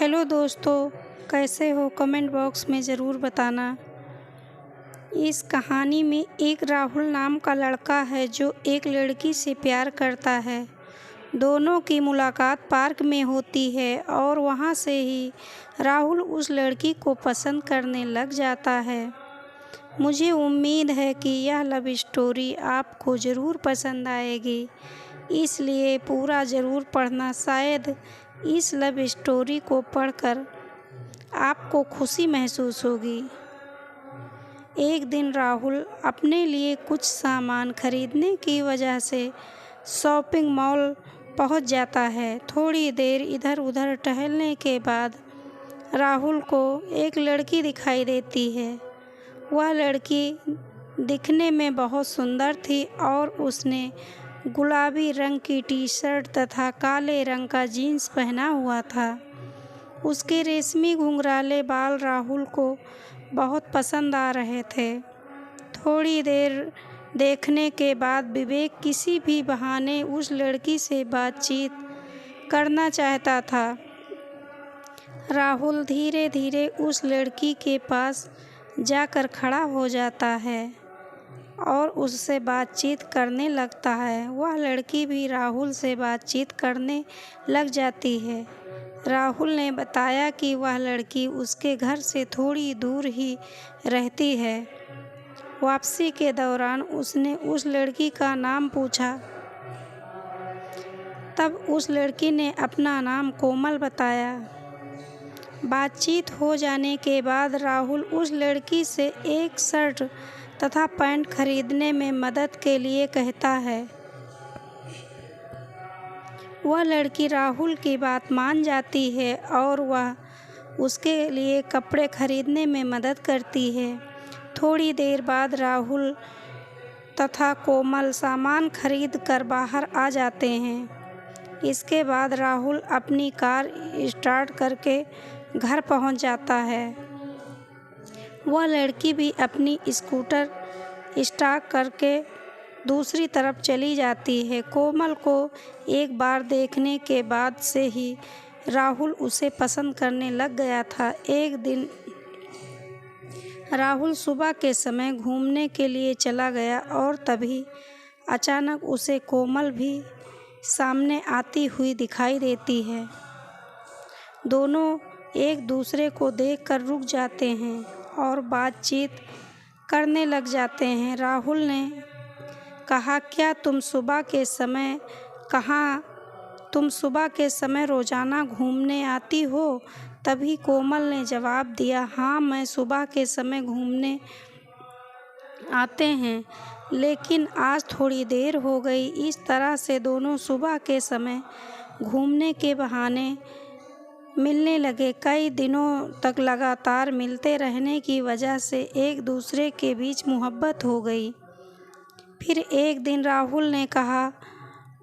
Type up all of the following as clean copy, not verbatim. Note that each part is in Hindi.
हेलो दोस्तों, कैसे हो? कमेंट बॉक्स में ज़रूर बताना। इस कहानी में एक राहुल नाम का लड़का है जो एक लड़की से प्यार करता है। दोनों की मुलाकात पार्क में होती है और वहाँ से ही राहुल उस लड़की को पसंद करने लग जाता है। मुझे उम्मीद है कि यह लव स्टोरी आपको ज़रूर पसंद आएगी, इसलिए पूरा ज़रूर पढ़ना। शायद इस लव स्टोरी को पढ़कर आपको खुशी महसूस होगी। एक दिन राहुल अपने लिए कुछ सामान खरीदने की वजह से शॉपिंग मॉल पहुंच जाता है। थोड़ी देर इधर उधर टहलने के बाद राहुल को एक लड़की दिखाई देती है। वह लड़की दिखने में बहुत सुंदर थी और उसने गुलाबी रंग की टी शर्ट तथा काले रंग का जीन्स पहना हुआ था। उसके रेशमी घुंघराले बाल राहुल को बहुत पसंद आ रहे थे। थोड़ी देर देखने के बाद विवेक किसी भी बहाने उस लड़की से बातचीत करना चाहता था। राहुल धीरे धीरे उस लड़की के पास जाकर खड़ा हो जाता है और उससे बातचीत करने लगता है। वह लड़की भी राहुल से बातचीत करने लग जाती है। राहुल ने बताया कि वह लड़की उसके घर से थोड़ी दूर ही रहती है। वापसी के दौरान उसने उस लड़की का नाम पूछा। तब उस लड़की ने अपना नाम कोमल बताया। बातचीत हो जाने के बाद राहुल उस लड़की से एक शर्ट तथा पैंट खरीदने में मदद के लिए कहता है। वह लड़की राहुल की बात मान जाती है और वह उसके लिए कपड़े खरीदने में मदद करती है। थोड़ी देर बाद राहुल तथा कोमल सामान खरीद कर बाहर आ जाते हैं। इसके बाद राहुल अपनी कार स्टार्ट करके घर पहुंच जाता है। वह लड़की भी अपनी स्कूटर स्टार्ट करके दूसरी तरफ चली जाती है। कोमल को एक बार देखने के बाद से ही राहुल उसे पसंद करने लग गया था। एक दिन राहुल सुबह के समय घूमने के लिए चला गया और तभी अचानक उसे कोमल भी सामने आती हुई दिखाई देती है। दोनों एक दूसरे को देखकर रुक जाते हैं और बातचीत करने लग जाते हैं। राहुल ने कहा, क्या तुम सुबह के समय रोज़ाना घूमने आती हो? तभी कोमल ने जवाब दिया, हाँ, मैं सुबह के समय घूमने आते हैं, लेकिन आज थोड़ी देर हो गई। इस तरह से दोनों सुबह के समय घूमने के बहाने मिलने लगे। कई दिनों तक लगातार मिलते रहने की वजह से एक दूसरे के बीच मोहब्बत हो गई। फिर एक दिन राहुल ने कहा,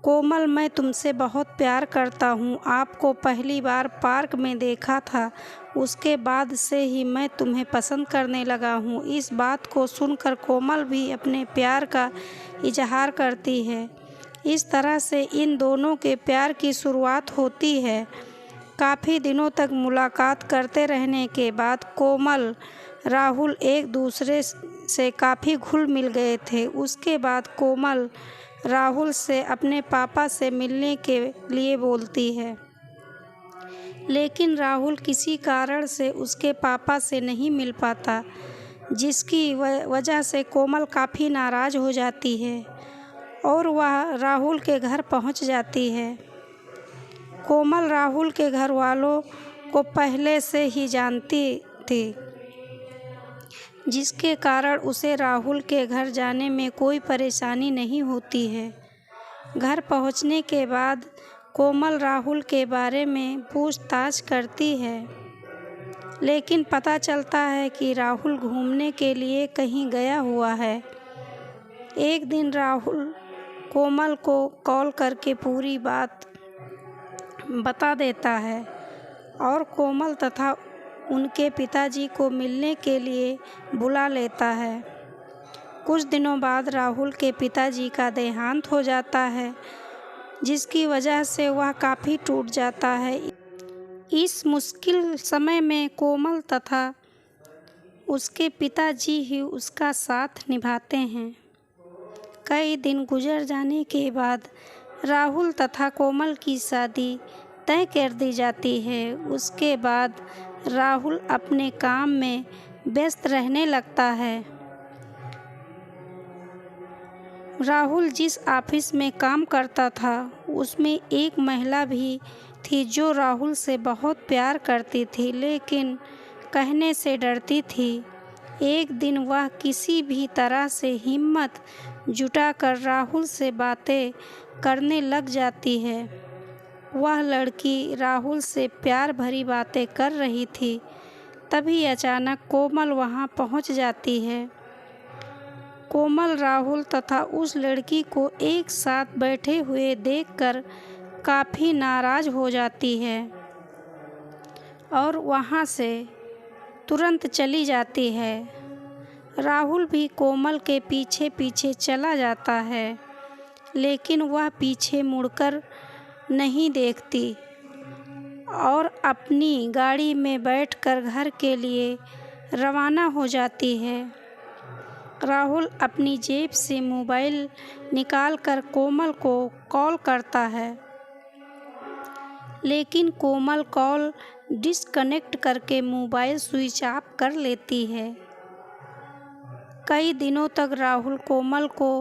कोमल, मैं तुमसे बहुत प्यार करता हूँ। आपको पहली बार पार्क में देखा था, उसके बाद से ही मैं तुम्हें पसंद करने लगा हूँ। इस बात को सुनकर कोमल भी अपने प्यार का इजहार करती है। इस तरह से इन दोनों के प्यार की शुरुआत होती है। काफ़ी दिनों तक मुलाकात करते रहने के बाद कोमल राहुल एक दूसरे से काफ़ी घुल मिल गए थे। उसके बाद कोमल राहुल से अपने पापा से मिलने के लिए बोलती है, लेकिन राहुल किसी कारण से उसके पापा से नहीं मिल पाता, जिसकी वजह से कोमल काफ़ी नाराज़ हो जाती है और वह राहुल के घर पहुंच जाती है। कोमल राहुल के घर वालों को पहले से ही जानती थी, जिसके कारण उसे राहुल के घर जाने में कोई परेशानी नहीं होती है। घर पहुंचने के बाद कोमल राहुल के बारे में पूछताछ करती है, लेकिन पता चलता है कि राहुल घूमने के लिए कहीं गया हुआ है। एक दिन राहुल कोमल को कॉल करके पूरी बात बता देता है और कोमल तथा उनके पिताजी को मिलने के लिए बुला लेता है। कुछ दिनों बाद राहुल के पिताजी का देहांत हो जाता है, जिसकी वजह से वह काफ़ी टूट जाता है। इस मुश्किल समय में कोमल तथा उसके पिताजी ही उसका साथ निभाते हैं। कई दिन गुजर जाने के बाद राहुल तथा कोमल की शादी तय कर दी जाती है। उसके बाद राहुल अपने काम में व्यस्त रहने लगता है। राहुल जिस ऑफिस में काम करता था उसमें एक महिला भी थी जो राहुल से बहुत प्यार करती थी, लेकिन कहने से डरती थी। एक दिन वह किसी भी तरह से हिम्मत जुटाकर राहुल से बातें करने लग जाती है। वह लड़की राहुल से प्यार भरी बातें कर रही थी, तभी अचानक कोमल वहां पहुंच जाती है। कोमल राहुल तथा उस लड़की को एक साथ बैठे हुए देखकर काफ़ी नाराज़ हो जाती है और वहां से तुरंत चली जाती है। राहुल भी कोमल के पीछे पीछे चला जाता है, लेकिन वह पीछे मुड़कर नहीं देखती और अपनी गाड़ी में बैठकर घर के लिए रवाना हो जाती है। राहुल अपनी जेब से मोबाइल निकालकर कोमल को कॉल करता है, लेकिन कोमल कॉल डिस्कनेक्ट करके मोबाइल स्विच ऑफ कर लेती है। कई दिनों तक राहुल कोमल को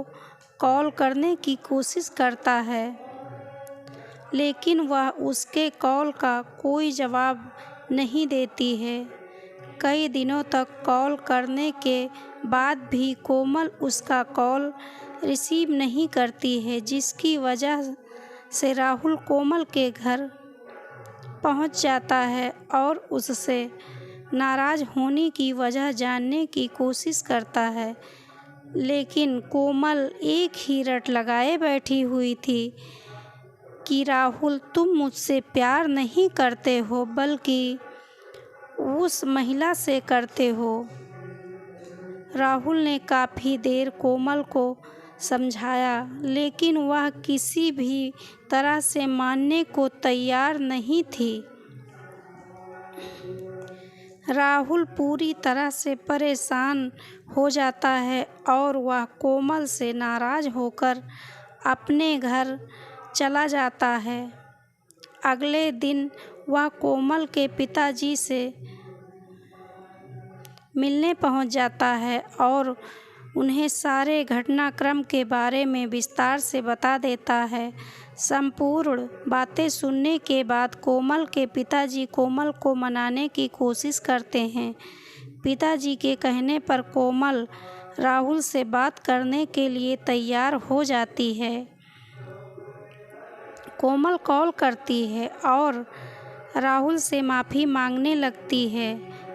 कॉल करने की कोशिश करता है, लेकिन वह उसके कॉल का कोई जवाब नहीं देती है। कई दिनों तक कॉल करने के बाद भी कोमल उसका कॉल रिसीव नहीं करती है, जिसकी वजह से राहुल कोमल के घर पहुंच जाता है और उससे नाराज़ होने की वजह जानने की कोशिश करता है। लेकिन कोमल एक ही रट लगाए बैठी हुई थी कि राहुल, तुम मुझसे प्यार नहीं करते हो बल्कि उस महिला से करते हो। राहुल ने काफ़ी देर कोमल को समझाया, लेकिन वह किसी भी तरह से मानने को तैयार नहीं थी। राहुल पूरी तरह से परेशान हो जाता है और वह कोमल से नाराज़ होकर अपने घर चला जाता है। अगले दिन वह कोमल के पिताजी से मिलने पहुंच जाता है और उन्हें सारे घटनाक्रम के बारे में विस्तार से बता देता है। संपूर्ण बातें सुनने के बाद कोमल के पिताजी कोमल को मनाने की कोशिश करते हैं। पिताजी के कहने पर कोमल राहुल से बात करने के लिए तैयार हो जाती है। कोमल कॉल करती है और राहुल से माफ़ी मांगने लगती है।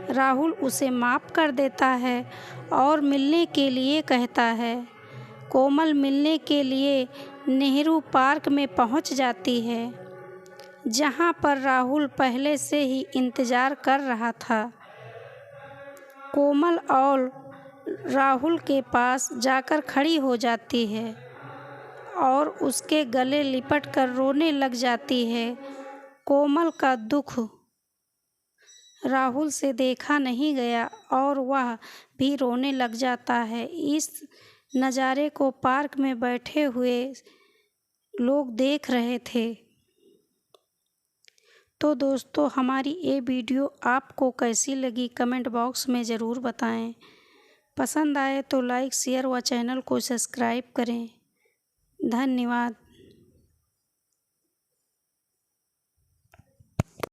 राहुल उसे माफ़ कर देता है और मिलने के लिए कहता है। कोमल मिलने के लिए नेहरू पार्क में पहुंच जाती है, जहां पर राहुल पहले से ही इंतज़ार कर रहा था। कोमल और राहुल के पास जाकर खड़ी हो जाती है और उसके गले लिपटकर रोने लग जाती है। कोमल का दुख राहुल से देखा नहीं गया और वह भी रोने लग जाता है। इस नज़ारे को पार्क में बैठे हुए लोग देख रहे थे। तो दोस्तों, हमारी ये वीडियो आपको कैसी लगी कमेंट बॉक्स में ज़रूर बताएं। पसंद आए तो लाइक शेयर व चैनल को सब्सक्राइब करें। धन्यवाद।